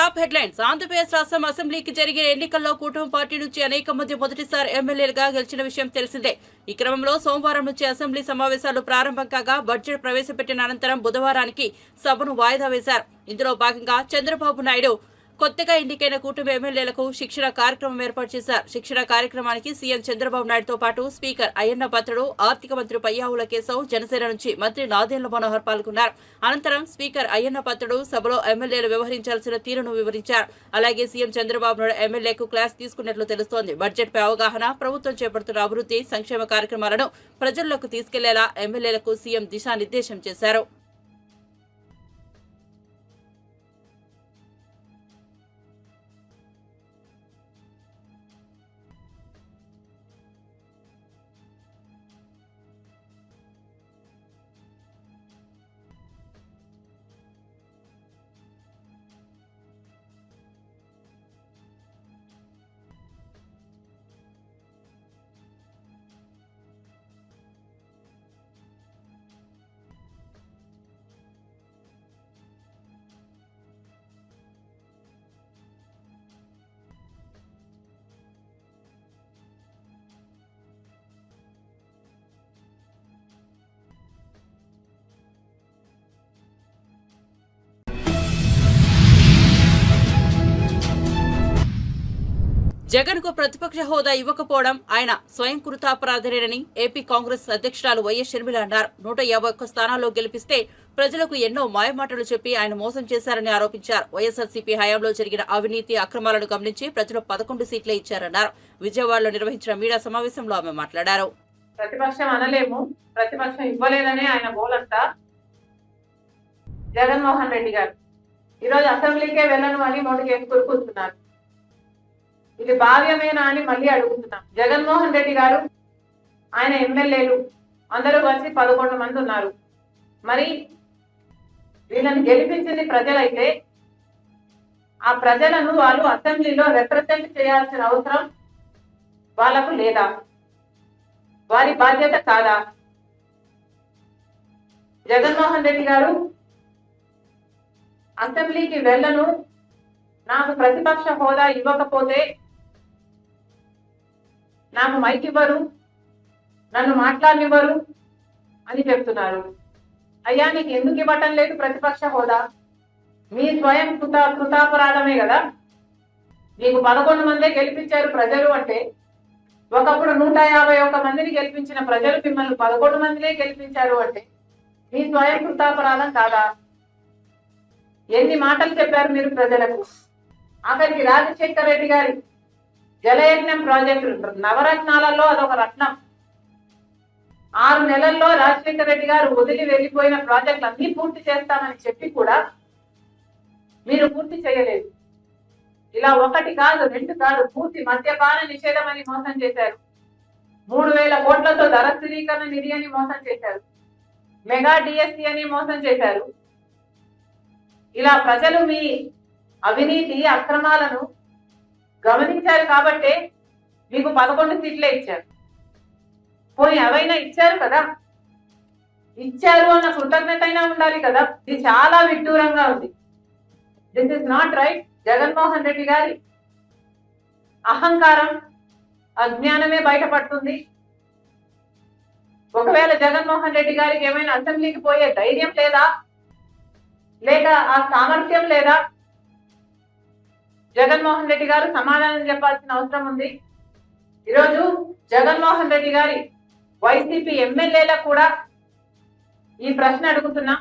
Top headlines. Andhra Pradesh రాష్ట్రం అసెంబ్లీకి జరిగిన ఎన్నికల్లో కూటమి పార్టీ నుంచి అనేక మంది మొదటిసారి ఎమ్మెల్యేలుగా గెలిచిన విషయం తెలిసిందే. ఈ క్రమంలో సోమవారం నుంచి అసెంబ్లీ సమావేశాలు ప్రారంభం కాగా బడ్జెట్ ప్రవేశపెట్టిన అనంతరం బుధవారానికి సభను వాయిదా వేశారు. ఇందులో భాగంగా చంద్రబాబు నాయుడు కొత్తగా ఎన్నికైన కూటమి ఎమ్మెల్యేలకు శిక్షణ కార్యక్రమం ఏర్పాటు చేశారు. శిక్షణ కార్యక్రమానికి సీఎం చంద్రబాబు నాయుడుతో పాటు స్పీకర్ అయ్యన్న పాత్రుడు, ఆర్థిక మంత్రి పయ్యావుల కేశవ్, జనసేన నుంచి మంత్రి నాదెండ్ల మనోహర్ పాల్గొన్నారు. అనంతరం స్పీకర్ అయ్యన్న పాత్రుడు సభలో ఎమ్మెల్యేలు వ్యవహరించాల్సిన తీరును వివరించారు. అలాగే సీఎం చంద్రబాబు నాయుడు ఎమ్మెల్యేకు క్లాస్ తీసుకున్నట్లు తెలుస్తోంది. బడ్జెట్ పై అవగాహన, ప్రభుత్వం చేపడుతున్న అభివృద్ధి సంక్షేమ కార్యక్రమాలను ప్రజల్లోకి తీసుకెళ్లేలా ఎమ్మెల్యేలకు సీఎం దిశానిర్దేశం చేశారు. జగన్ కు ప్రతిపక్ష హోదా ఇవ్వకపోవడం ఆయన స్వయం కృతాపరాధనేనని ఏపీ కాంగ్రెస్ అధ్యక్షురాలు వైఎస్ షర్మిల అన్నారు. 151 స్థానాల్లో గెలిపిస్తే ప్రజలకు ఎన్నో మాయమాటలు చెప్పి ఆయన మోసం చేశారని ఆరోపించారు. వైఎస్ఆర్సీపీ హయాంలో జరిగిన అవినీతి అక్రమాలను గమనించి ప్రజలు 11 సీట్లే ఇచ్చారన్నారు. విజయవాడలో నిర్వహించిన మీడియా సమావేశంలో ఆమె మాట్లాడారు. ప్రతిపక్షం అనలేము, ప్రతిపక్షం ఇవ్వలేదని ఆయన గోలంతా. జగన్మోహన్ రెడ్డి గారు ఈరోజు అసెంబ్లీకే వెళ్ళను అని నోటికి కూర్చున్నారు. ఇది భావ్యమేనా అని మళ్ళీ అడుగుతున్నాం. జగన్మోహన్ రెడ్డి గారు, ఆయన ఎమ్మెల్యేలు అందరూ కలిసి 11 మంది ఉన్నారు. మరి వీళ్ళని గెలిపించింది ప్రజలైతే ఆ ప్రజలను వాళ్ళు అసెంబ్లీలో రిప్రజెంట్ చేయాల్సిన అవసరం వాళ్లకు లేదా? వారి బాధ్యత కాదా? జగన్మోహన్ రెడ్డి గారు అసెంబ్లీకి వెళ్ళను, నాకు ప్రతిపక్ష హోదా ఇవ్వకపోతే నాకు మైక్ ఇవ్వరు, నన్ను మాట్లాడనివ్వరు అని చెప్తున్నారు. అయ్యా, నీకు ఎందుకు ఇవ్వటం లేదు ప్రతిపక్ష హోదా? మీ స్వయం కృతాపరాధమే కదా. నీకు 11 మందే గెలిపించారు ప్రజలు అంటే, ఒకప్పుడు 151 మందిని గెలిపించిన ప్రజలు మిమ్మల్ని 11 మందినే గెలిపించారు అంటే మీ స్వయం కృతాపరాధం కాదా? ఎన్ని మాటలు చెప్పారు మీరు ప్రజలకు? ఆఖరికి రాజశేఖర రెడ్డి గారి జలయజ్ఞం ప్రాజెక్టు నవరత్నాలలో అదొక రత్నం. 6 నెలల్లో రాజశేఖర రెడ్డి గారు వదిలి వెళ్లిపోయిన ప్రాజెక్టులు అన్ని పూర్తి చేస్తామని చెప్పి కూడా మీరు పూర్తి చేయలేదు. ఇలా 1 కాదు 2 కాదు, పూర్తి మద్యపాన నిషేధం అని మోసం చేశారు. 3000 కోట్లతో ధర స్థిరీకరణ నిధి అని మోసం చేశారు. మెగా డిఎస్సి అని మోసం చేశారు. ఇలా ప్రజలు మీ అవినీతి అక్రమాలను గమనించారు కాబట్టే మీకు 11 సీట్లే ఇచ్చారు. పోనీ అవైనా ఇచ్చారు కదా, ఇచ్చారు అన్న కృతజ్ఞత అయినా ఉండాలి కదా. ఇది చాలా విడ్డూరంగా ఉంది. This is not right. Jaganmohan Reddy గారి అహంకారం, అజ్ఞానమే బయటపడుతుంది. ఒకవేళ జగన్మోహన్ రెడ్డి గారికి ఏమైనా అసెంబ్లీకి పోయే ధైర్యం లేదా, లేక ఆ సామర్థ్యం లేదా, జగన్మోహన్ రెడ్డి గారు సమాధానం చెప్పాల్సిన అవసరం ఉంది. ఈరోజు జగన్మోహన్ రెడ్డి గారి వైసీపీ ఎమ్మెల్యేలకు కూడా ఈ ప్రశ్న అడుగుతున్నా.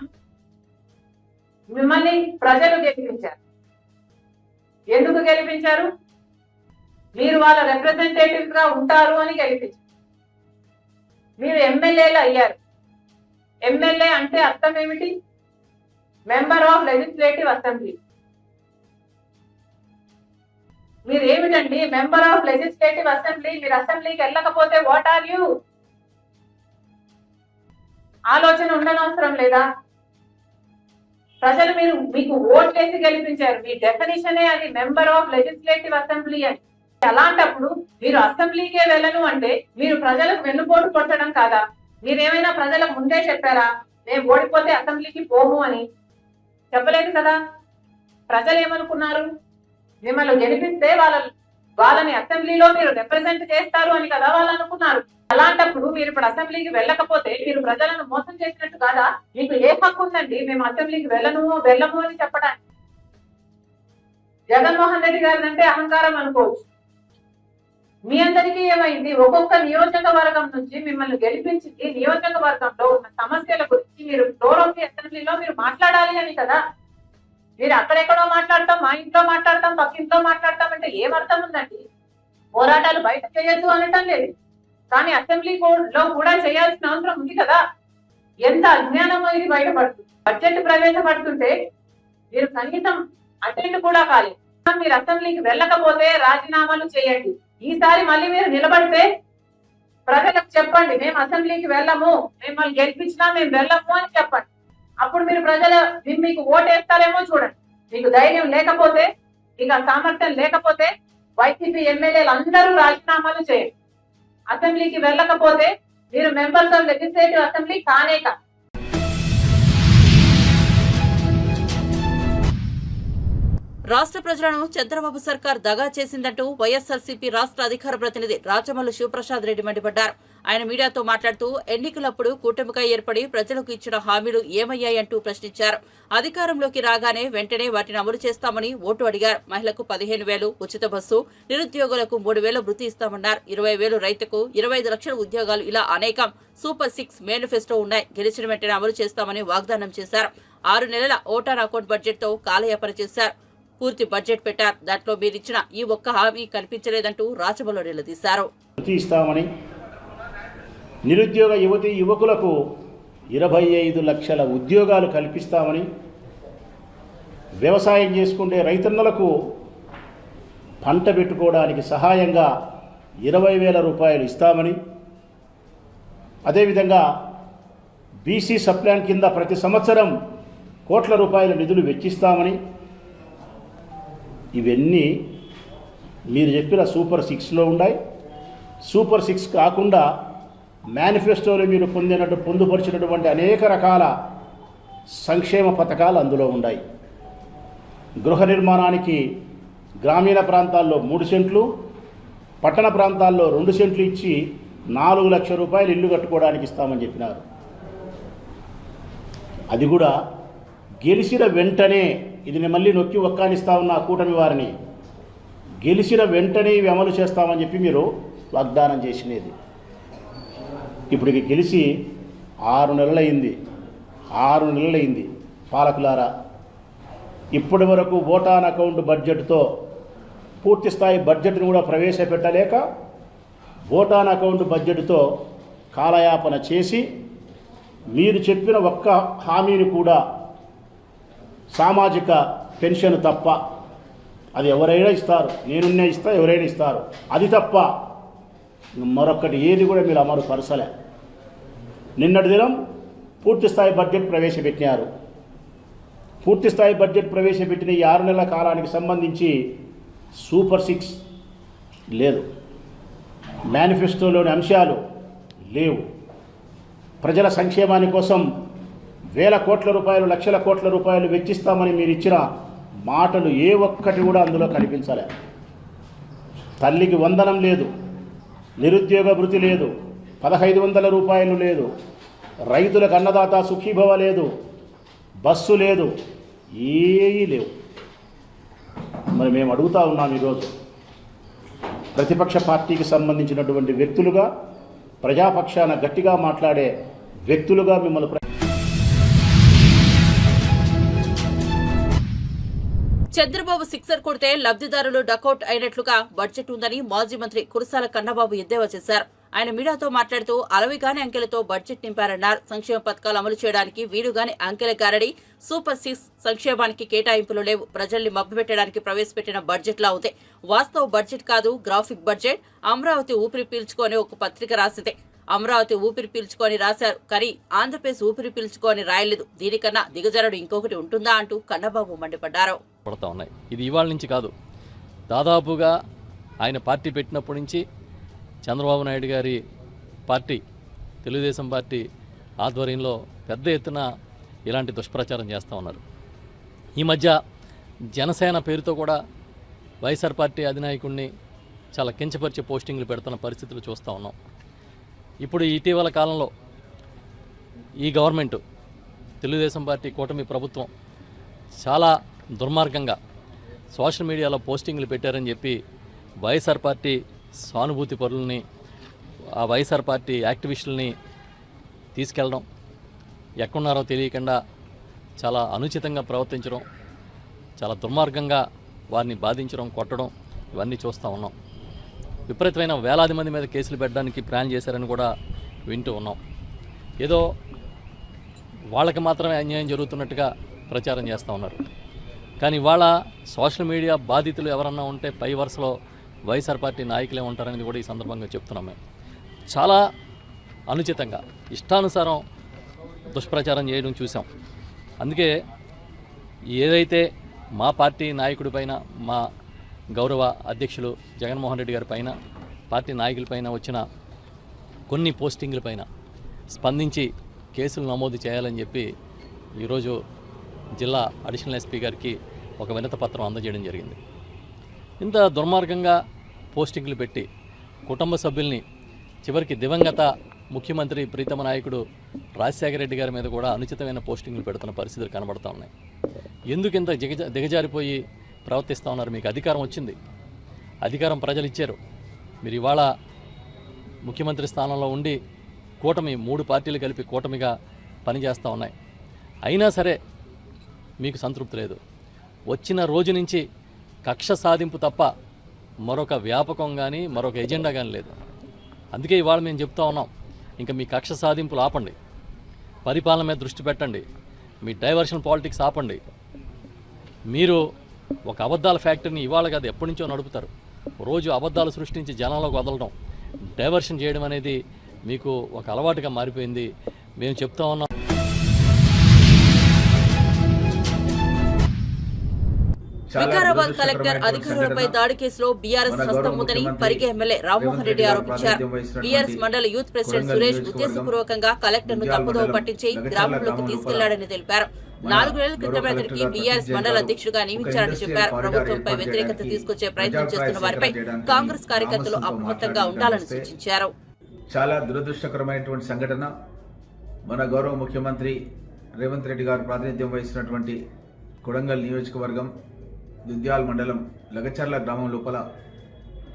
మిమ్మల్ని ప్రజలు గెలిపించారు. ఎందుకు గెలిపించారు? మీరు వాళ్ళ రిప్రజెంటేటివ్స్ గా ఉంటారు అని గెలిపించారు. మీరు ఎమ్మెల్యేలు అయ్యారు. ఎమ్మెల్యే అంటే అర్థం ఏమిటి? Member of legislative assembly. మీరు ఏమిటండి మెంబర్ ఆఫ్ లెజిస్లేటివ్ అసెంబ్లీ? మీరు అసెంబ్లీకి వెళ్ళకపోతే వాట్ ఆర్ యూ? ఆలోచన ఉండనవసరం లేదా? ప్రజలు మీకు ఓట్లేసి గెలిపించారు. మీ డెఫినిషనే అది, మెంబర్ ఆఫ్ లెజిస్లేటివ్ అసెంబ్లీ అని. అలాంటప్పుడు మీరు అసెంబ్లీకే వెళ్ళను అంటే మీరు ప్రజలకు వెన్నుపోటు కొట్టడం కాదా? మీరేమైనా ప్రజలకు ముందే చెప్పారా మేము ఓడిపోతే అసెంబ్లీకి పోము అని? చెప్పలేదు కదా. ప్రజలు ఏమనుకున్నారు? మిమ్మల్ని గెలిపిస్తే వాళ్ళని అసెంబ్లీలో మీరు రిప్రజెంట్ చేస్తారు అని కదా వాళ్ళు అనుకున్నారు. అలాంటప్పుడు మీరు ఇప్పుడు అసెంబ్లీకి వెళ్ళకపోతే మీరు ప్రజలను మోసం చేసినట్టు కాదా? మీకు ఏ హక్కు ఉందండి మేము అసెంబ్లీకి వెళ్ళము అని చెప్పడానికి? జగన్మోహన్ రెడ్డి గారి అంటే అహంకారం అనుకోవచ్చు. మీ అందరికీ ఏమైంది? ఒక్కొక్క నియోజకవర్గం నుంచి మిమ్మల్ని గెలిపించి నియోజకవర్గంలో ఉన్న సమస్యల గురించి మీరు ఫ్లోర్ ఆఫ్ ది అసెంబ్లీలో మీరు మాట్లాడాలి అని కదా. మీరు అక్కడెక్కడో మాట్లాడతాం, మా ఇంట్లో మాట్లాడతాం, పక్కింట్లో మాట్లాడతాం అంటే ఏం అర్థం ఉందండి? పోరాటాలు బయట చేయొద్దు అనటం లేదు, కానీ అసెంబ్లీ లో కూడా చేయాల్సిన అవసరం ఉంది కదా. ఎంత అజ్ఞానమో ఇది బయటపడుతుంది. బడ్జెట్ ప్రవేశపడుతుంటే మీరు కనీసం అటెండ్ కూడా కాలేదు. మీరు అసెంబ్లీకి వెళ్ళకపోతే రాజీనామాలు చేయండి. ఈసారి మళ్ళీ మీరు నిలబడితే ప్రజలకు చెప్పండి మేము అసెంబ్లీకి వెళ్ళము, మిమ్మల్ని గెలిపించినా మేము వెళ్ళము అని చెప్పండి. అప్పుడు మీరు మీకు ఓటేస్తారేమో చూడండి. మీకు ధైర్యం లేకపోతే, ఇక సామర్థ్యం లేకపోతే వైసీపీ ఎమ్మెల్యేలు అందరూ రాజీనామాలు చేయండి. అసెంబ్లీకి వెళ్ళకపోతే మీరు మెంబర్స్ ఆఫ్ లెజిస్లేటివ్ అసెంబ్లీ కానే కాదు. రాష్ట్ర ప్రజలను చంద్రబాబు సర్కార్ దగా చేసిందంటూ వైఎస్ఆర్సీపీ రాష్ట్ర అధికార ప్రతినిధి రాచమల్లు శివప్రసాద్ రెడ్డి మండిపడ్డారు. ఆయన మీడియాతో మాట్లాడుతూ ఎన్నికలప్పుడు కూటమిగా ఏర్పడి ప్రజలకు ఇచ్చిన హామీలు ఏమయ్యాయంటూ ప్రశ్నించారు. అధికారంలోకి రాగానే వెంటనే వాటిని అమలు చేస్తామని ఓటు అడిగారు. మహిళకు 15,000 ఉచిత బస్సు, నిరుద్యోగులకు 3,000 వృత్తి ఇస్తామన్నారు. 20,000 రైతుకు 25 లక్షల ఉద్యోగాలు, ఇలా అనేకం సూపర్ 6 మేనిఫెస్టో ఉన్నాయి. గెలిచిన వెంటనే అమలు చేస్తామని వాగ్దానం చేశారు. 6 నెలల ఓటాన్ అకౌంట్ బడ్జెట్ తో కాలయాపన చేశారు. పూర్తి బడ్జెట్ పెట్టారు. దాంట్లో మీరిచ్చిన ఈ ఒక్క హామీ కనిపించలేదంటూ రాచమల్లు నిలదీశారు. నిరుద్యోగ యువకులకు 25 లక్షల ఉద్యోగాలు కల్పిస్తామని, వ్యవసాయం చేసుకునే రైతన్నలకు పంట పెట్టుకోవడానికి సహాయంగా 20,000 రూపాయలు ఇస్తామని, అదేవిధంగా బీసీ సప్లాన్ కింద ప్రతి సంవత్సరం కోట్ల రూపాయల నిధులు వెచ్చిస్తామని, ఇవన్నీ మీరు చెప్పిన సూపర్ 6లో ఉన్నాయి. సూపర్ 6 కాకుండా మేనిఫెస్టోలో మీరు పొందుపరిచినటువంటి అనేక రకాల సంక్షేమ పథకాలు అందులో ఉన్నాయి. గృహ నిర్మాణానికి గ్రామీణ ప్రాంతాల్లో 3 సెంట్లు, పట్టణ ప్రాంతాల్లో 2 సెంట్లు ఇచ్చి 4 లక్షల రూపాయలు ఇల్లు కట్టుకోవడానికి ఇస్తామని చెప్పినారు. అది కూడా గెలిచిన వెంటనే, ఇది నేను మళ్ళీ నొక్కి ఒక్కానిస్తా ఉన్న కూటమి వారిని, గెలిచిన వెంటనే ఇవి అమలు చేస్తామని చెప్పి మీరు వాగ్దానం చేసినది. ఇప్పుడు ఇక గెలిచి 6 నెలలైంది. 6 నెలలైంది. పాలకులారా, ఇప్పటి వరకు ఓటాన్ అకౌంట్ బడ్జెట్తో పూర్తి స్థాయి బడ్జెట్ను కూడా ప్రవేశపెట్టలేక, ఓటాన్ అకౌంట్ బడ్జెట్తో కాలయాపన చేసి, మీరు చెప్పిన ఒక్క హామీని కూడా, సామాజిక పెన్షన్ తప్ప, అది ఎవరైనా ఇస్తారు, నేనున్నే ఇస్తా, ఎవరైనా ఇస్తారు, అది తప్ప మరొకటి ఏది కూడా మీరు అమలు పరచలే. నిన్నటి దినం పూర్తిస్థాయి బడ్జెట్ ప్రవేశపెట్టినారు. పూర్తిస్థాయి బడ్జెట్ ప్రవేశపెట్టిన ఈ 6 నెలల కాలానికి సంబంధించి సూపర్ 6 లేదు, మేనిఫెస్టోలోని అంశాలు లేవు. ప్రజల సంక్షేమాని కోసం వేల కోట్ల రూపాయలు, లక్షల కోట్ల రూపాయలు వెచ్చిస్తామని మీరు ఇచ్చిన మాటలు ఏ ఒక్కటి కూడా అందులో కనిపించలే. తల్లికి వందనం లేదు, నిరుద్యోగ భృతి లేదు, 1,500 రూపాయలు లేదు, రైతులకు అన్నదాత సుఖీభవ లేదు, బస్సు లేదు, ఏమీ లేవు. మరి మేము అడుగుతా ఉన్నాం, ఈరోజు ప్రతిపక్ష పార్టీకి సంబంధించినటువంటి వ్యక్తులుగా, ప్రజాపక్షాన గట్టిగా మాట్లాడే వ్యక్తులుగా మిమ్మల్ని చంద్రబాబు సిక్సర్ కొడితే లబ్ధిదారులు డకౌట్ అయినట్లుగా బడ్జెట్ ఉందని మాజీ మంత్రి కురసాల కన్నబాబు ఎద్దేవా చేశారు. ఆయన మీడియాతో మాట్లాడుతూ అలవిగాని అంకెలతో బడ్జెట్ నింపారన్నారు. సంక్షేమ పథకాలు అమలు చేయడానికి వీలుగాని అంకెల గారడి, సూపర్ 6 సంక్షేమానికి కేటాయింపులు లేవు. ప్రజల్ని మభ్యపెట్టడానికి ప్రవేశపెట్టిన బడ్జెట్లా ఉంది. వాస్తవ బడ్జెట్ కాదు, గ్రాఫిక్ బడ్జెట్. అమరావతి ఊపిరి పీల్చుకొని ఒక పత్రిక రాసింది. అమరావతి ఊపిరి పీల్చుకొని రాశారు, కానీ ఆంధ్రప్రదేశ్ ఊపిరి పీల్చుకొని రాయలేదు. దీనికన్నా దిగజారుడు ఇంకొకటి ఉంటుందా అంటూ కన్నబాబు మండిపడ్డారు. ఇది ఇవాళ నుంచి కాదు, దాదాపుగా ఆయన పార్టీ పెట్టినప్పటి నుంచి చంద్రబాబు నాయుడు గారి పార్టీ, తెలుగుదేశం పార్టీ ఆధ్వర్యంలో పెద్ద ఎత్తున ఇలాంటి దుష్ప్రచారం చేస్తూ ఉన్నారు. ఈ మధ్య జనసేన పేరుతో కూడా వైఎస్ఆర్ పార్టీ అధినాయకుడిని చాలా కించపరిచే పోస్టింగ్లు పెడుతున్న పరిస్థితులు చూస్తూ ఉన్నాం. ఇప్పుడు ఇటీవల కాలంలో ఈ గవర్నమెంట్ తెలుగుదేశం పార్టీ కూటమి ప్రభుత్వం చాలా దుర్మార్గంగా సోషల్ మీడియాలో పోస్టింగ్లు పెట్టారని చెప్పి వైఎస్ఆర్ పార్టీ సానుభూతి పరులని, ఆ వైఎస్ఆర్ పార్టీ యాక్టివిస్టులని తీసుకెళ్ళడం, ఎక్కడున్నారో తెలియకుండా చాలా అనుచితంగా ప్రవర్తించడం, చాలా దుర్మార్గంగా వారిని బాధించడం, కొట్టడం ఇవన్నీ చూస్తూ ఉన్నాం. విపరీతమైన వేలాది మంది మీద కేసులు పెట్టడానికి ప్లాన్ చేశారని కూడా వింటూ ఉన్నాం. ఏదో వాళ్ళకి మాత్రమే అన్యాయం జరుగుతున్నట్టుగా ప్రచారం చేస్తూ ఉన్నారు. కానీ ఇవాళ సోషల్ మీడియా బాధితులు ఎవరన్నా ఉంటే పై వరుసలో వైఎస్ఆర్ పార్టీ నాయకులే ఉంటారనేది కూడా ఈ సందర్భంగా చెప్తున్నాం. మేము చాలా అనుచితంగా ఇష్టానుసారం దుష్ప్రచారం చేయడం చూసాం. అందుకే ఏదైతే మా పార్టీ నాయకుడి పైన, మా గౌరవ అధ్యక్షులు జగన్మోహన్ రెడ్డి గారి పైన, పార్టీ నాయకులపైన వచ్చిన కొన్ని పోస్టింగ్లపైన స్పందించి కేసులు నమోదు చేయాలని చెప్పి ఈరోజు జిల్లా అడిషనల్ ఎస్పీ గారికి ఒక వినతిపత్రం అందజేయడం జరిగింది. ఇంత దుర్మార్గంగా పోస్టింగ్లు పెట్టి కుటుంబ సభ్యుల్ని, చివరికి దివంగత ముఖ్యమంత్రి ప్రీతమ నాయకుడు రాజశేఖర రెడ్డి గారి మీద కూడా అనుచితమైన పోస్టింగ్లు పెడుతున్న పరిస్థితులు కనబడుతూ ఉన్నాయి. ఎందుకు ఇంత దిగజారిపోయి ప్రవర్తిస్తూ ఉన్నారు? మీకు అధికారం వచ్చింది, అధికారం ప్రజలు ఇచ్చారు. మీరు ఇవాళ ముఖ్యమంత్రి స్థానంలో ఉండి కూటమి 3 పార్టీలు కలిపి కూటమిగా పనిచేస్తూ ఉన్నాయి. అయినా సరే మీకు సంతృప్తి లేదు. వచ్చిన రోజు నుంచి కక్ష సాధింపు తప్ప మరొక వ్యాపకం కానీ మరొక ఎజెండా కానీ లేదు. అందుకే ఇవాళ మేము చెప్తా ఉన్నాం, ఇంకా మీ కక్ష సాధింపులు ఆపండి, పరిపాలన మీద దృష్టి పెట్టండి, మీ డైవర్షన్ పాలిటిక్స్ ఆపండి. మీరు ఒక అబద్ధాల ఫ్యాక్టరీని ఇవాళ కాదు ఎప్పటి నుంచో నడుపుతారు. రోజు అబద్ధాలు సృష్టించి జనాలకు వదలడం, డైవర్షన్ చేయడం అనేది మీకు ఒక అలవాటుగా మారిపోయింది. మేము చెప్తా ఉన్నాం. వికారాబాద్ కలెక్టర్ అధికారులపై దాడి కేసులో బీఆర్ఎస్ హస్తం ఉందని పరిగి ఎమ్మెల్యే రామ్మోహన్ రెడ్డి ఆరోపించారు. బీఆర్ఎస్ మండల యూత్ ప్రెసిడెంట్ సురేష్ ఉద్దేశపూర్వకంగా కలెక్టర్ ను తప్పుదోవ పట్టించి గ్రామంలోకి తీసుకెళ్లాడని తెలిపారు. 4 నెలల క్రితమే అతనికి బీఆర్ఎస్ మండల అధ్యక్షుడిగా నియమించారని చెప్పారు. ప్రభుత్వంపై వ్యతిరేకత తీసుకొచ్చే ప్రయత్నం చేస్తున్న వారిపై కాంగ్రెస్ కార్యకర్తలు అప్రమత్తంగా ఉండాలని సూచించారు. చాలా దురదృష్టకరమైనటువంటి సంఘటన. మన గౌరవ ముఖ్యమంత్రి రేవంత్ రెడ్డి గారు ప్రాతినిధ్యం వహిస్తున్నటువంటి కొడంగల్ నియోజకవర్గం దుద్యాల్ మండలం లగచర్ల గ్రామం లోపల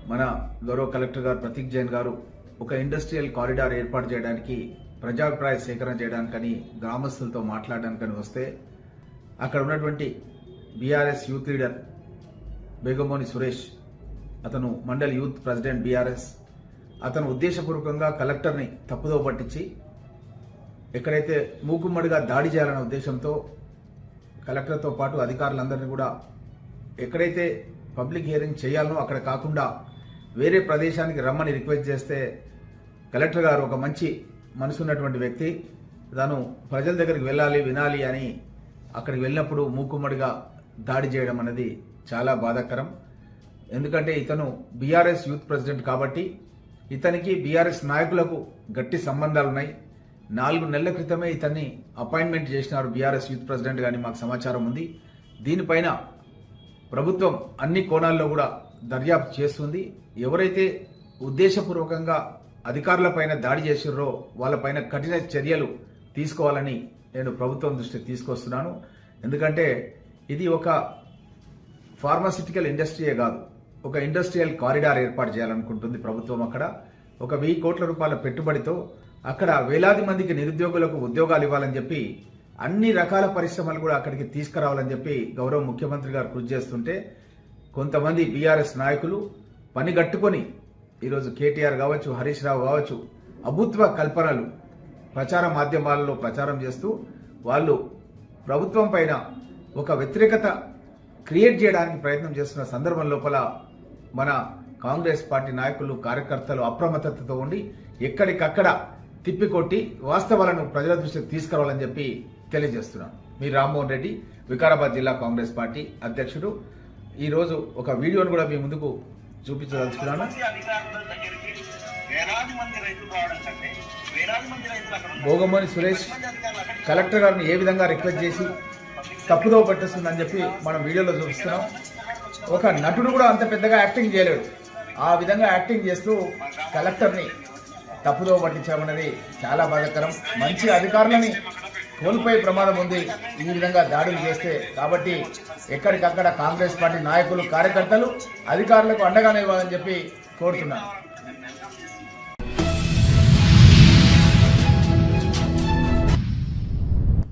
మన గౌరవ కలెక్టర్ గారు ప్రతీక్ జైన్ గారు ఒక ఇండస్ట్రియల్ కారిడార్ ఏర్పాటు చేయడానికి, ప్రజాభిప్రాయ సేకరణ చేయడానికని, గ్రామస్తులతో మాట్లాడడానికని వస్తే అక్కడ ఉన్నటువంటి బీఆర్ఎస్ యూత్ లీడర్ బేగమోని సురేష్, అతను మండల్ యూత్ ప్రెసిడెంట్ బీఆర్ఎస్, అతను ఉద్దేశపూర్వకంగా కలెక్టర్ని తప్పుదోవ పట్టించి ఎక్కడైతే మూకుమ్మడిగా దాడి చేయాలనే ఉద్దేశంతో కలెక్టర్తో పాటు అధికారులందరినీ కూడా ఎక్కడైతే పబ్లిక్ హియరింగ్ చేయాలనో అక్కడ కాకుండా వేరే ప్రదేశానికి రమ్మని రిక్వెస్ట్ చేస్తే కలెక్టర్ గారు ఒక మంచి మనసున్నటువంటి వ్యక్తి, తాను ప్రజల దగ్గరికి వెళ్ళాలి, వినాలి అని అక్కడికి వెళ్ళినప్పుడు మూకుమ్మడిగా దాడి చేయడం అనేది చాలా బాధాకరం. ఎందుకంటే ఇతను బీఆర్ఎస్ యూత్ ప్రెసిడెంట్ కాబట్టి ఇతనికి బీఆర్ఎస్ నాయకులకు గట్టి సంబంధాలు ఉన్నాయి. 4 నెలల క్రితమే ఇతన్ని అపాయింట్మెంట్ చేసినారు బీఆర్ఎస్ యూత్ ప్రెసిడెంట్ గాని మాకు సమాచారం ఉంది. దీనిపైన ప్రభుత్వం అన్ని కోణాల్లో కూడా దర్యాప్తు చేస్తుంది. ఎవరైతే ఉద్దేశపూర్వకంగా అధికారులపైన దాడి చేసిర్రో వాళ్ళపైన కఠిన చర్యలు తీసుకోవాలని నేను ప్రభుత్వం దృష్టికి తీసుకొస్తున్నాను. ఎందుకంటే ఇది ఒక ఫార్మాసిటికల్ ఇండస్ట్రీయే కాదు, ఒక ఇండస్ట్రియల్ కారిడార్ ఏర్పాటు చేయాలనుకుంటుంది ప్రభుత్వం. అక్కడ ఒక 1000 కోట్ల రూపాయల పెట్టుబడితో అక్కడ వేలాది మందికి నిరుద్యోగులకు ఉద్యోగాలు ఇవ్వాలని చెప్పి అన్ని రకాల పరిశ్రమలు కూడా అక్కడికి తీసుకురావాలని చెప్పి గౌరవ ముఖ్యమంత్రి గారు కృషి చేస్తుంటే కొంతమంది బీఆర్ఎస్ నాయకులు పనిగట్టుకొని ఈరోజు కేటీఆర్ కావచ్చు, హరీష్ రావు కావచ్చు, అభూత్వ కల్పనలు ప్రచార మాధ్యమాలలో ప్రచారం చేస్తూ వాళ్ళు ప్రభుత్వం పైన ఒక వ్యతిరేకత క్రియేట్ చేయడానికి ప్రయత్నం చేస్తున్న సందర్భం లోపల మన కాంగ్రెస్ పార్టీ నాయకులు, కార్యకర్తలు అప్రమత్తతతో ఉండి ఎక్కడికక్కడ తిప్పికొట్టి వాస్తవాలను ప్రజల దృష్టికి తీసుకురావాలని చెప్పి తెలియజేస్తున్నాను. మీ రామ్మోహన్ రెడ్డి, వికారాబాద్ జిల్లా కాంగ్రెస్ పార్టీ అధ్యక్షుడు. ఈ రోజు ఒక వీడియోను కూడా మీ ముందుకు చూపించదలుచుకున్నాను. బోగమోని సురేష్ కలెక్టర్ గారిని ఏ విధంగా రిక్వెస్ట్ చేసి తప్పుదో పట్టిస్తుందని చెప్పి మనం వీడియోలో చూపిస్తున్నాం. ఒక నటుడు కూడా అంత పెద్దగా యాక్టింగ్ చేయలేడు. ఆ విధంగా యాక్టింగ్ చేస్తూ కలెక్టర్ని తప్పుదో పట్టించామన్నది చాలా బాధాకరం. మంచి అధికారులని కోల్పోయే ప్రమాదం ఉంది ఈ విధంగా దాడులు చేస్తే. కాబట్టి ఎక్కడికక్కడ కాంగ్రెస్ పార్టీ నాయకులు, కార్యకర్తలు అధికారులకు అండగానే ఇవ్వాలని చెప్పి కోరుతున్నాను.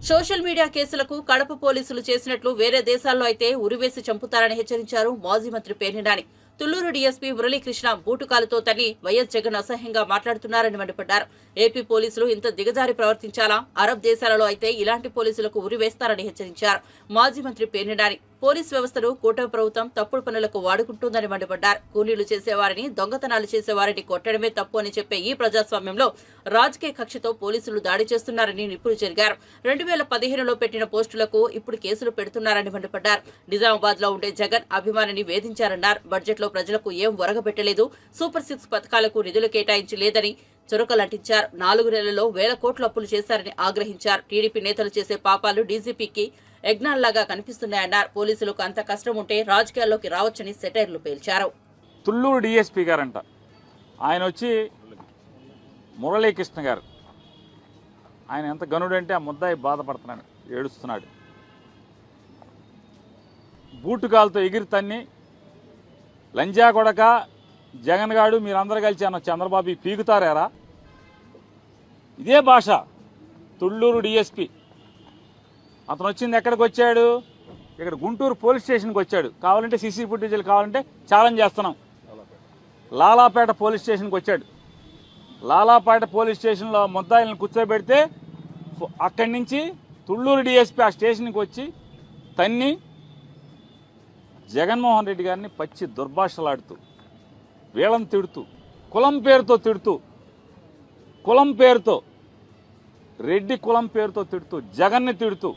సోషల్ మీడియా కేసులకు కడప పోలీసులు చేసినట్లు వేరే దేశాల్లో అయితే ఉరివేసి చంపుతారని హెచ్చరించారు మాజీ మంత్రి పేర్ని నాని. తుళ్లూరు డీఎస్పీ మురళీకృష్ణ బూటుకాలతో తన్ని వైఎస్ జగన్ అసహ్యంగా మాట్లాడుతున్నారని మండిపడ్డారు. ఏపీ పోలీసులు ఇంత దిగజారి ప్రవర్తించాలా? అరబ్ దేశాలలో అయితే ఇలాంటి పోలీసులకు ఉరివేస్తారని హెచ్చరించారు మాజీ మంత్రి పేర్ని నాని. పోలీస్ వ్యవస్థను కూటమి ప్రభుత్వం తప్పుడు పనులకు వాడుకుంటుందని మండిపడ్డారు. కూలీలు చేసేవారిని, దొంగతనాలు చేసేవారిని కొట్టడమే తప్పు అని చెప్పే ఈ ప్రజాస్వామ్యంలో రాజకీయ కక్షతో పోలీసులు దాడి చేస్తున్నారని నిప్పులు చెరిగారు. 2015లో పెట్టిన పోస్టులకు ఇప్పుడు కేసులు పెడుతున్నారని మండిపడ్డారు. నిజామాబాద్ లో ఉండే జగన్ అభిమానిని వేధించారన్నారు. బడ్జెట్ లో ప్రజలకు ఏం ఒరగబెట్టలేదు, సూపర్ 6 పథకాలకు నిధులు కేటాయించి లేదని చురకలంటించారు. 4 నెలల్లో 1000 కోట్ల అప్పులు చేశారని ఆగ్రహించారు. టీడీపీ నేతలు చేసే పాపాలు డీజీపీకి యజ్ఞాల్లాగా కనిపిస్తున్నాయన్నారు. పోలీసులకు అంత కష్టం ఉంటే రాజకీయాల్లోకి రావచ్చని సెటైర్లు పేల్చారు. తుళ్లూరు డిఎస్పీ గారంట, ఆయన వచ్చి మురళీకృష్ణ గారు, ఆయన ఎంత గనుడంటే ఆ ముద్దాయి బాధపడుతున్నాడు, ఏడుస్తున్నాడు. బూటుకాలతో ఎగిరి తన్ని లంజా కొడక జగన్ గాడు మీరందరూ కలిసి అన్న చంద్రబాబు పీకుతారా? ఇదే భాష. తుళ్లూరు డిఎస్పీ అతను వచ్చింది ఎక్కడికి వచ్చాడు? ఇక్కడ గుంటూరు పోలీస్ స్టేషన్కి వచ్చాడు. కావాలంటే సీసీ ఫుటేజీలు కావాలంటే ఛాలెంజ్ చేస్తున్నాం. లాలాపేట పోలీస్ స్టేషన్కి వచ్చాడు. లాలాపేట పోలీస్ స్టేషన్లో ముద్దాయిలను కూర్చోబెడితే అక్కడి నుంచి తుళ్లూరు డిఎస్పీ ఆ స్టేషన్కి వచ్చి తన్ని జగన్మోహన్ రెడ్డి గారిని పచ్చి దుర్భాషలాడుతూ, వీళ్ళని తిడుతూ, కులం పేరుతో తిడుతూ, కులం పేరుతో, రెడ్డి కులం పేరుతో తిడుతూ, జగన్ని తిడుతూ,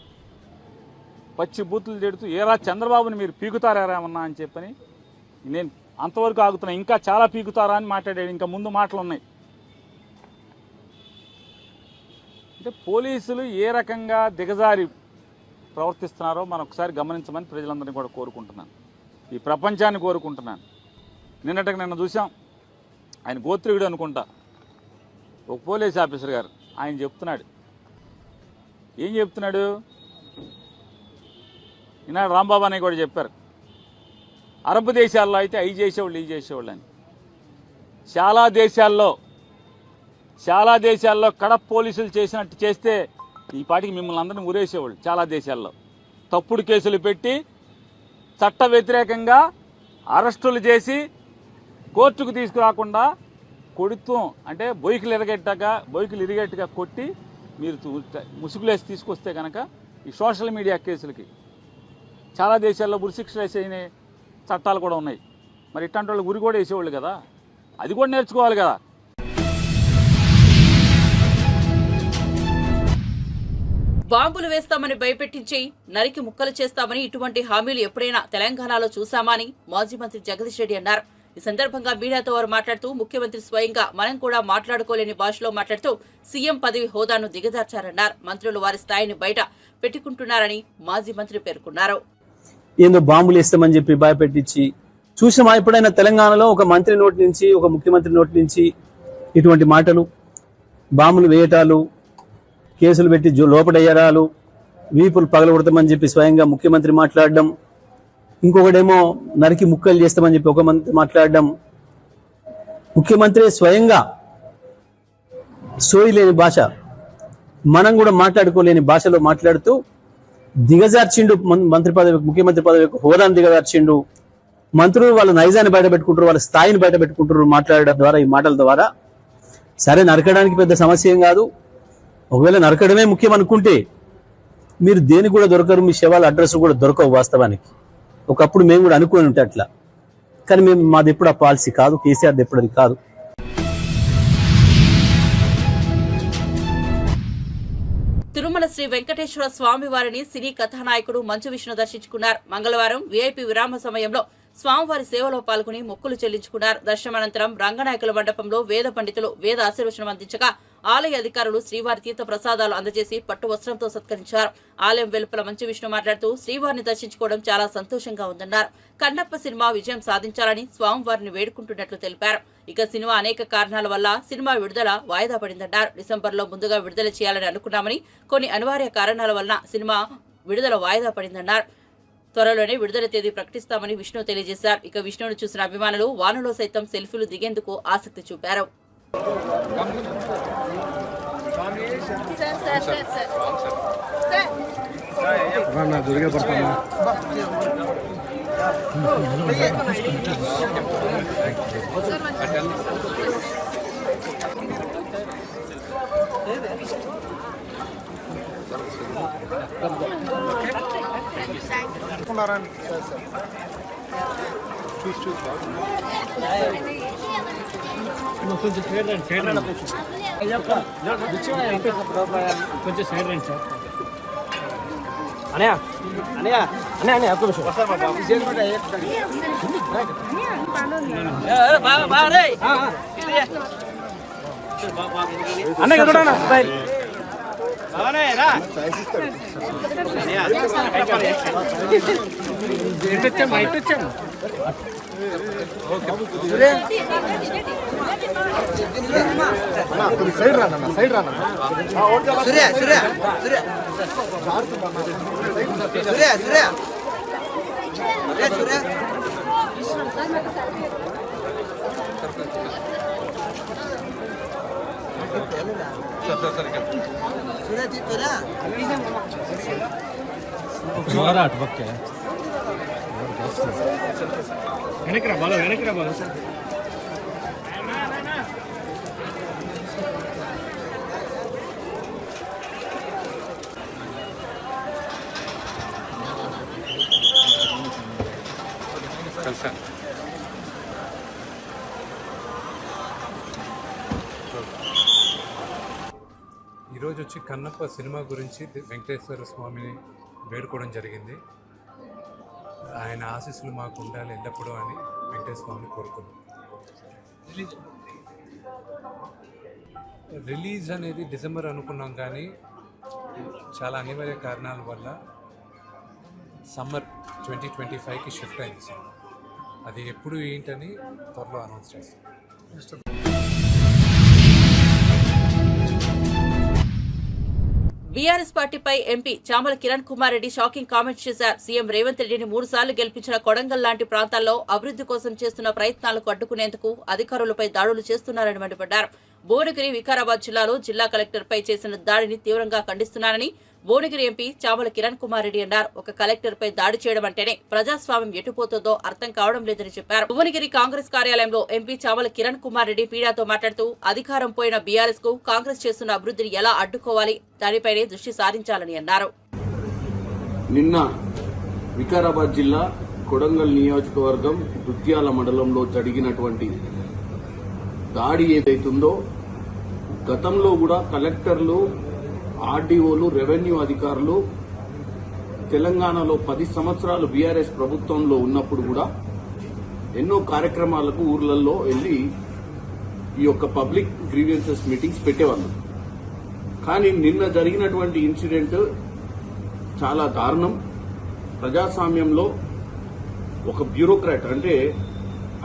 పచ్చి బూతులు తిడుతూ, ఏరా చంద్రబాబుని మీరు పీకుతారేమన్నా అని చెప్పని నేను అంతవరకు ఆగుతున్నా. ఇంకా చాలా పీకుతారా అని మాట్లాడాడు. ఇంకా ముందు మాటలు ఉన్నాయి. అంటే పోలీసులు ఏ రకంగా దిగజారి ప్రవర్తిస్తున్నారో మనం ఒకసారి గమనించమని ప్రజలందరినీ కూడా కోరుకుంటున్నాను, ఈ ప్రపంచాన్ని కోరుకుంటున్నాను. నిన్న చూసాం, ఆయన గోత్రీయుడు అనుకుంటా, ఒక పోలీస్ ఆఫీసర్ గారు ఆయన చెప్తున్నాడు. ఏం చెప్తున్నాడు? ఈనాడు రాంబాబు అని కూడా చెప్పారు, అరబ్ దేశాల్లో అయితే అవి చేసేవాళ్ళు, ఇవి చేసేవాళ్ళు అని. చాలా దేశాల్లో కడప పోలీసులు చేసినట్టు చేస్తే ఈ పాటికి మిమ్మల్ని అందరినీ ఉరేసేవాళ్ళు. చాలా దేశాల్లో తప్పుడు కేసులు పెట్టి చట్ట వ్యతిరేకంగా అరెస్టులు చేసి కోర్టుకు తీసుకురాకుండా కొడుతూ, అంటే బొయ్యిలు ఇరిగేట్టుగా కొట్టి మీరు ముసుగులేసి తీసుకొస్తే కనుక ఈ సోషల్ మీడియా కేసులకి చాలా దేశాల్లో ఉరిశిక్షలు వేసే చట్టాలు కూడా ఉన్నాయి. మరి ఇట్లాంటి వాళ్ళు ఉరి కూడా వేసేవాళ్ళు కదా, అది కూడా నేర్చుకోవాలి కదా. బాంబులు వేస్తామని భయపెట్టించి నరికి ముక్కలు చేస్తామని ఇటువంటి హామీలు ఎప్పుడైనా తెలంగాణలో చూశామని మాజీ మంత్రి జగదీష్ రెడ్డి అన్నారు. ఈ సందర్భంగా మీడియాతో వారు మాట్లాడుతూ ముఖ్యమంత్రి స్వయంగా మనం కూడా మాట్లాడుకోలేని భాషలో మాట్లాడుతూ సీఎం పదవి హోదాను దిగజార్చారన్నారు. మంత్రులు వారి స్థాయిని బయట పెట్టుకుంటున్నారని మాజీ మంత్రి పేర్కొన్నారు. ఏందో బాంబులు వేస్తామని చెప్పి భయపెట్టించి చూసామా ఎప్పుడైనా తెలంగాణలో? ఒక మంత్రి నోటి నుంచి, ఒక ముఖ్యమంత్రి నోటి నుంచి ఇటువంటి మాటలు, బాంబులు వేయటాలు, కేసులు పెట్టి లోపడయ్యరాలు, వీపులు పగలగొడతామని చెప్పి స్వయంగా ముఖ్యమంత్రి మాట్లాడడం, ఇంకొకటేమో నరికి ముక్కలు చేస్తామని చెప్పి ఒక మంత్రి మాట్లాడడం. ముఖ్యమంత్రి స్వయంగా సోయి లేని భాష, మనం కూడా మాట్లాడుకోలేని భాషలో మాట్లాడుతూ దిగజార్చిండు మంత్రి పదవి, ముఖ్యమంత్రి పదవి హోదాను దిగజార్చిండు. మంత్రులు వాళ్ళ నైజాన్ని బయట పెట్టుకుంటారు, వాళ్ళ స్థాయిని బయట పెట్టుకుంటారు మాట్లాడడం ద్వారా, ఈ మాటల ద్వారా. సరే, నరకడానికి పెద్ద సమస్య ఏం కాదు. ఒకవేళ నరకడమే ముఖ్యం అనుకుంటే మీరు దేని కూడా దొరకరు, మీ శవాల అడ్రస్ కూడా దొరకవు. వాస్తవానికి ఒకప్పుడు మేము కూడా అనుకుని ఉంటే అట్లా, కానీ మాది ఎప్పుడు ఆ పాలసీ కాదు, కేసీఆర్ది ఎప్పుడు అది కాదు. తిరుమల శ్రీ వెంకటేశ్వర స్వామి వారిని సినీ కథానాయకుడు మంచు విష్ణు దర్శించుకున్నారు. మంగళవారం వీఐపీ విరామ సమయంలో స్వామివారి సేవలో పాల్గొని మొక్కులు చెల్లించుకున్నారు. దర్శనానంతరం రంగనాయకుల మండపంలో వేద పండితులు వేద ఆశీర్వచనం అందించగా ఆలయ అధికారులు శ్రీవారి తీర్థ ప్రసాదాలు అందజేసి పట్టు వస్త్రంతో సత్కరించారు. ఆలయం వెలుపల మంచు విష్ణు మాట్లాడుతూ శ్రీవారిని దర్శించుకోవడం చాలా సంతోషంగా ఉందన్నారు. కన్నప్ప సినిమా విజయం సాధించాలని స్వామివారిని వేడుకుంటున్నట్లు తెలిపారు. ఇక సినిమా అనేక కారణాల వల్ల సినిమా విడుదల వాయిదా పడిందన్నారు. డిసెంబర్లో ముందుగా విడుదల చేయాలని అనుకున్నామని కొన్ని అనివార్య కారణాల వలన సినిమా విడుదల వాయిదా పడిందన్నారు. త్వరలోనే విడుదల తేదీ ప్రకటిస్తామని విష్ణు తెలియజేశారు. ఇక విష్ణును చూసిన అభిమానులు వానలో సైతం సెల్ఫీలు దిగేందుకు ఆసక్తి చూపారు. కొంచెం సైడ్ రండి కొంచెం సైడ్ రండి సార్ అనయా అనయా అనయా అనయా आपको అన్న కదా స్టైల్ బానే రా ఇటొచ్చాం సైడ్ రానా సూర్య సూర్య సూర్య సూర్య సూర్య సూర్య వెనక్కి రా బాలో ఈరోజు వచ్చి కన్నప్ప సినిమా గురించి వెంకటేశ్వర స్వామిని వేడుకోవడం జరిగింది. ఆయన ఆశీస్సులు మాకు ఉండాలి ఎల్లప్పుడూ అని వెంకటేశ్వర స్వామిని కోరుకున్నాం. రిలీజ్ అనేది డిసెంబర్ అనుకున్నాం, కానీ చాలా అనివార్య కారణాల వల్ల సమ్మర్ 2025కి షిఫ్ట్ అయింది సినిమా. అది ఎప్పుడు ఏంటని త్వరలో అనౌన్స్ చేస్తాం. బీఆర్ఎస్ పార్టీపై MP Chamala Kiran Kumar Reddy shocking comments చేశారు. సీఎం రేవంత్ రెడ్డిని 3 సార్లు గెలిపించిన కొడంగల్ లాంటి ప్రాంతాల్లో అభివృద్ధి కోసం చేస్తున్న ప్రయత్నాలకు అడ్డుకునేందుకు అధికారులపై దాడులు చేస్తున్నారని మండిపడ్డారు. భువనగిరి, వికారాబాద్ జిల్లాలో జిల్లా కలెక్టర్పై చేసిన దాడిని తీవ్రంగా ఖండిస్తున్నారని భువనగిరి ఎంపీ చామల కిరణ్ కుమార్ రెడ్డి అన్నారు. ఒక కలెక్టర్పై దాడి చేయడం అంటేనే ప్రజాస్వామ్యం ఎటుపోతుందో అర్థం కావడం లేదని చెప్పారు. భువనగిరి కాంగ్రెస్ కార్యాలయంలో ఎంపీ చామల కిరణ్ కుమార్ రెడ్డి మీడియాతో మాట్లాడుతూ అధికారం పోయిన బీఆర్ఎస్ కు కాంగ్రెస్ చేస్తున్న అభివృద్ధిని ఎలా అడ్డుకోవాలి, దానిపైనే దృష్టి సారించాలని అన్నారు. నిన్న వికారాబాద్ జిల్లా కొడంగల్ నియోజకవర్గం దుద్యాల మండలంలో జరిగినటువంటి దాడి ఏదైతుందో, గతంలో కూడా కలెక్టర్లు, ఆర్డీఓలు, రెవెన్యూ అధికారులు తెలంగాణలో 10 సంవత్సరాలు బీఆర్ఎస్ ప్రభుత్వంలో ఉన్నప్పుడు కూడా ఎన్నో కార్యక్రమాలకు ఊర్లలో వెళ్లి ఈ యొక్క పబ్లిక్ గ్రీవియన్సెస్ మీటింగ్స్ పెట్టేవాళ్ళు. కానీ నిన్న జరిగినటువంటి ఇన్సిడెంట్ చాలా దారుణం. ప్రజాస్వామ్యంలో ఒక బ్యూరోక్రాట్, అంటే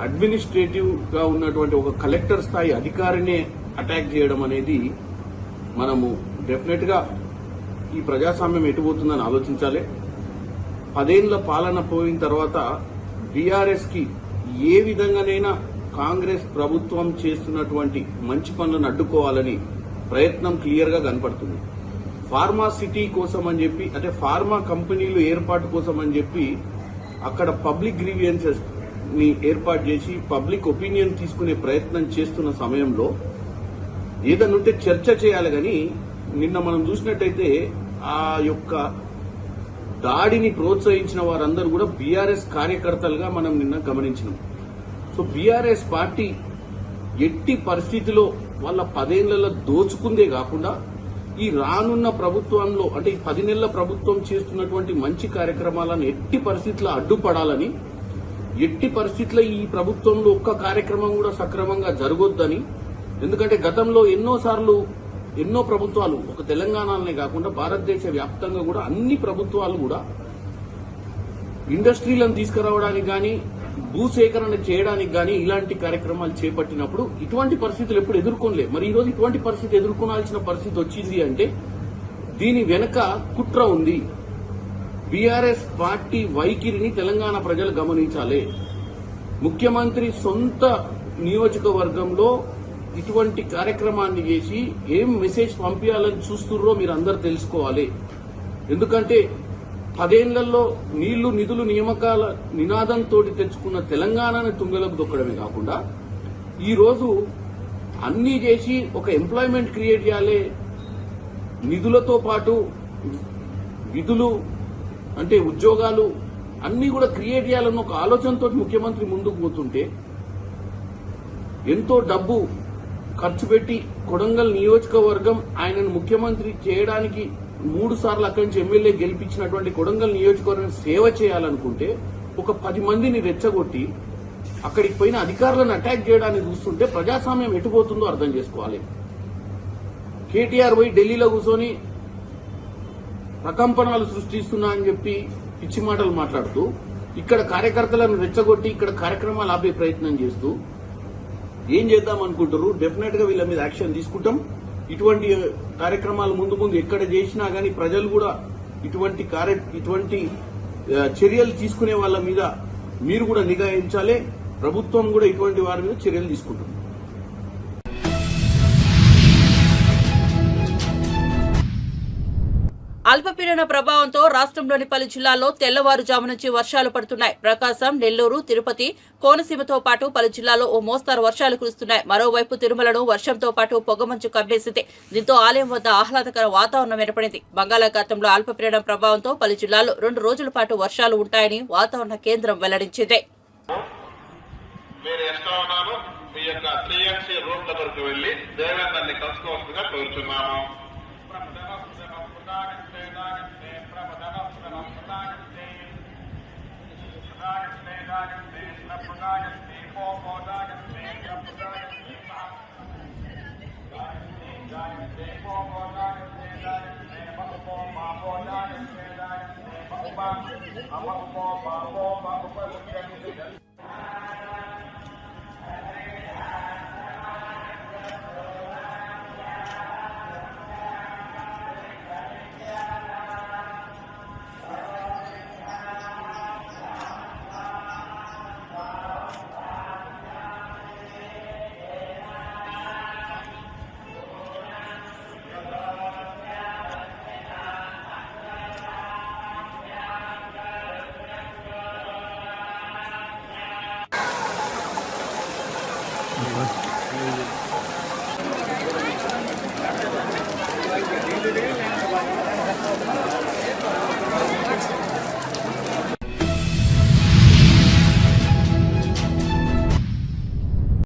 అడ్మినిస్ట్రేటివ్ గా ఉన్నటువంటి ఒక కలెక్టర్ స్థాయి అధికారినే అటాక్ చేయడం అనేది మనము డెఫినెట్ గా ఈ ప్రజాస్వామ్యం ఎటుపోతుందని ఆలోచించాలి. 10 ఏళ్ల పాలన పోయిన తర్వాత బీఆర్ఎస్ కి ఏ విధంగానైనా కాంగ్రెస్ ప్రభుత్వం చేస్తున్నటువంటి మంచి పనులను అడ్డుకోవాలని ప్రయత్నం క్లియర్ గా కనపడుతుంది. ఫార్మా సిటీ కోసం అని చెప్పి, అంటే ఫార్మా కంపెనీలు ఏర్పాటు కోసం అని చెప్పి అక్కడ పబ్లిక్ గ్రీవియన్సెస్ ని ఏర్పాటు చేసి పబ్లిక్ ఒపీనియన్ తీసుకునే ప్రయత్నం చేస్తున్న సమయంలో ఏదన్నుంటే చర్చ చేయాలి. కానీ నిన్న మనం చూసినట్టయితే ఆ యొక్క దాడిని ప్రోత్సహించిన వారందరూ కూడా బీఆర్ఎస్ కార్యకర్తలుగా మనం నిన్న గమనించినాం. సో బీఆర్ఎస్ పార్టీ ఎట్టి పరిస్థితిలో వాళ్ళ 10 ఏళ్లలో దోచుకుందే కాకుండా ఈ రానున్న ప్రభుత్వంలో, అంటే ఈ 10 నెలల ప్రభుత్వం చేస్తున్నటువంటి మంచి కార్యక్రమాలను ఎట్టి పరిస్థితుల్లో అడ్డుపడాలని ఎట్టి పరిస్థితుల్లో ఈ ప్రభుత్వంలో ఒక్క కార్యక్రమం కూడా సక్రమంగా జరగొద్దని, ఎందుకంటే గతంలో ఎన్నో ప్రభుత్వాలు ఒక తెలంగాణనే కాకుండా భారతదేశ వ్యాప్తంగా కూడా అన్ని ప్రభుత్వాలు కూడా ఇండస్ట్రీలను తీసుకురావడానికి కానీ భూసేకరణ చేయడానికి కానీ ఇలాంటి కార్యక్రమాలు చేపట్టినప్పుడు ఇటువంటి పరిస్థితులు ఎప్పుడు ఎదుర్కొనలే. మరి ఈ రోజు ఇటువంటి పరిస్థితి ఎదుర్కొనాల్సిన పరిస్థితి వచ్చింది అంటే దీని వెనుక కుట్ర ఉంది. బీఆర్ఎస్ పార్టీ వైఖరిని తెలంగాణ ప్రజలు గమనించాలి. ముఖ్యమంత్రి సొంత నియోజకవర్గంలో ఇటువంటి కార్యక్రమాన్ని చేసి ఏం మెసేజ్ పంపించాలని చూస్తుర్రో మీరు అందరూ తెలుసుకోవాలి. ఎందుకంటే 10 ఏళ్లలో నీళ్లు నిధులు నియామకాల నినాదంతో తెచ్చుకున్న తెలంగాణని తుంగలకు దొక్కడమే కాకుండా ఈ రోజు అన్నీ చేసి ఒక ఎంప్లాయ్మెంట్ క్రియేట్ చేయాలి, నిధులతో పాటు విధులు అంటే ఉద్యోగాలు అన్నీ కూడా క్రియేట్ చేయాలన్న ఒక ఆలోచనతో ముఖ్యమంత్రి ముందుకు పోతుంటే ఎంతో డబ్బు ఖర్చు పెట్టి కొడంగల్ నియోజకవర్గం ఆయనను ముఖ్యమంత్రి చేయడానికి 3 సార్లు అక్కడి నుంచి ఎమ్మెల్యే గెలిపించినటువంటి కొడంగల్ నియోజకవర్గం సేవ చేయాలనుకుంటే ఒక 10 మందిని రెచ్చగొట్టి అక్కడికి పోయిన అధికారులను అటాక్ చేయడానికి చూస్తుంటే ప్రజాస్వామ్యం ఎటుపోతుందో అర్థం చేసుకోవాలి. కేటీఆర్ పోయి ఢిల్లీలో కూర్చొని ప్రకంపనలు సృష్టిస్తున్నా అని చెప్పి పిచ్చి మాటలు మాట్లాడుతూ ఇక్కడ కార్యకర్తలను రెచ్చగొట్టి ఇక్కడ కార్యక్రమాలు ఆపే ప్రయత్నం చేస్తూ ఏం చేద్దాం అనుకుంటారు. డెఫినెట్ గా వీళ్ళ మీద యాక్షన్ తీసుకుంటాం. ఇటువంటి కార్యక్రమాలు ముందు ఎక్కడ చేసినా గానీ ప్రజలు కూడా ఇటువంటి చర్యలు తీసుకునే వాళ్ళ మీద మీరు కూడా నిఘా వహించాలి. ప్రభుత్వం కూడా ఇటువంటి వారి మీద చర్యలు తీసుకుంటుంది. అల్పపీడన ప్రభావంతో రాష్ట్రంలోని పలు జిల్లాల్లో తెల్లవారుజాము నుంచి వర్షాలు పడుతున్నాయి. ప్రకాశం, నెల్లూరు, తిరుపతి, కోనసీమతో పాటు పలు జిల్లాల్లో ఓ మోస్తారు వర్షాలు కురుస్తున్నాయి. మరోవైపు తిరుమలను వర్షంతో పాటు పొగమంచు కమ్మేసింది. దీంతో ఆలయం వద్ద ఆహ్లాదకర వాతావరణం ఏర్పడింది. బంగాళాఖాతంలో అల్పపీడన ప్రభావంతో పలు జిల్లాల్లో 2 రోజుల పాటు వర్షాలు ఉంటాయని వాతావరణ కేంద్రం వెల్లడించింది. I'm